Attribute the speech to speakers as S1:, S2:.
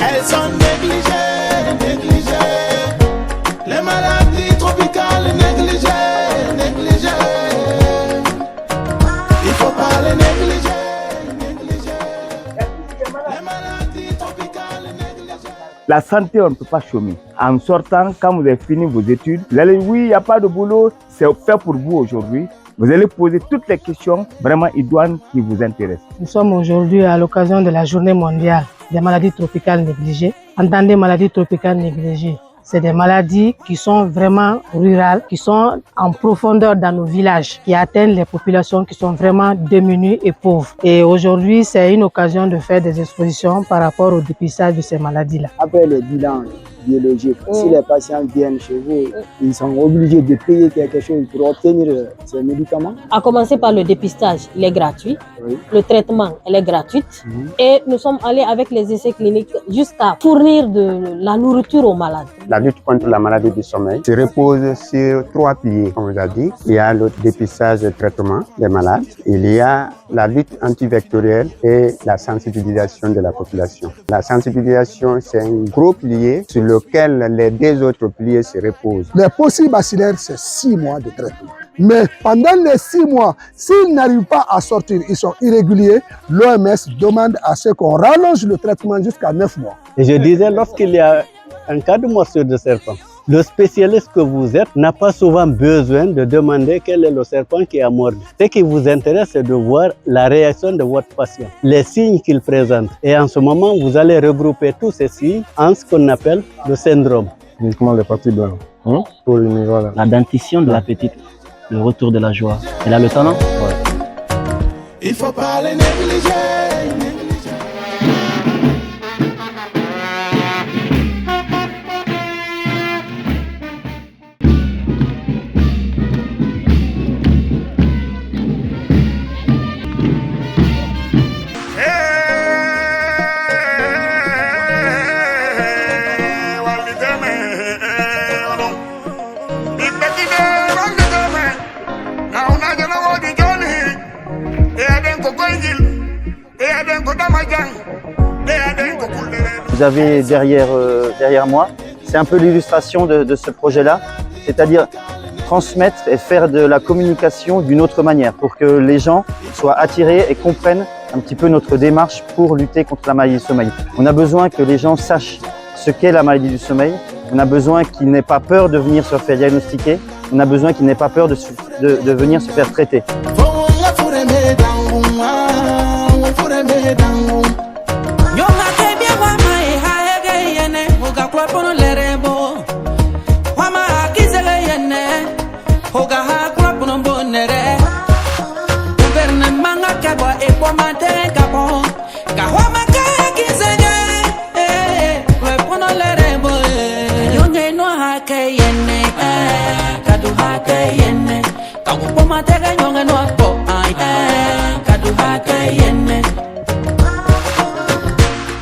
S1: Elles sont négligées. Les maladies tropicales négligées. Il faut pas les négliger. Les maladies tropicales négligées.
S2: La santé, on ne peut pas chômer. En sortant, quand vous avez fini vos études, vous allez, oui, il n'y a pas de boulot, c'est fait pour vous aujourd'hui. Vous allez poser toutes les questions vraiment idoines qui vous intéressent.
S3: Nous sommes aujourd'hui à l'occasion de la journée mondiale des maladies tropicales négligées. Entendez maladies tropicales négligées. C'est des maladies qui sont vraiment rurales, qui sont en profondeur dans nos villages, qui atteignent les populations qui sont vraiment démunies et pauvres. Et aujourd'hui, c'est une occasion de faire des expositions par rapport au dépistage de ces maladies-là.
S4: Après le bilan biologique, si les patients viennent chez vous, ils sont obligés de payer quelque chose pour obtenir ces médicaments.
S5: À commencer par le dépistage, il est gratuit.
S4: Oui.
S5: Le traitement, elle est gratuite. Et nous sommes allés avec les essais cliniques jusqu'à fournir de la nourriture aux malades.
S6: La lutte contre la maladie du sommeil se repose sur 3 piliers, on vous a dit. Il y a le dépistage et le traitement des malades. Il y a la lutte antivectorielle et la sensibilisation de la population. La sensibilisation, c'est un gros pilier sur lequel les 2 autres piliers se reposent.
S7: Les possibles bacillaires, c'est 6 mois de traitement. Mais pendant les 6 mois, s'ils n'arrivent pas à sortir, ils sont irréguliers, l'OMS demande à ce qu'on rallonge le traitement jusqu'à 9 mois.
S8: Et je disais, lorsqu'il y a un cas de morsure de serpent, le spécialiste que vous êtes n'a pas souvent besoin de demander quel est le serpent qui a mordu. Ce qui vous intéresse, c'est de voir la réaction de votre patient, les signes qu'il présente. Et en ce moment, vous allez regrouper tous ces signes en ce qu'on appelle le syndrome.
S9: Uniquement les parties blanches. Pour voilà.
S10: La dentition de la petite, le retour de la joie. Elle a le talent.
S1: Ouais. Il faut pas les négliger.
S10: Vous avez derrière moi, c'est un peu l'illustration de ce projet-là, c'est-à-dire transmettre et faire de la communication d'une autre manière pour que les gens soient attirés et comprennent un petit peu notre démarche pour lutter contre la maladie du sommeil. On a besoin que les gens sachent ce qu'est la maladie du sommeil, on a besoin qu'ils n'aient pas peur de venir se faire diagnostiquer, on a besoin qu'ils n'aient pas peur de venir se faire traiter.
S1: Kadu hake yenne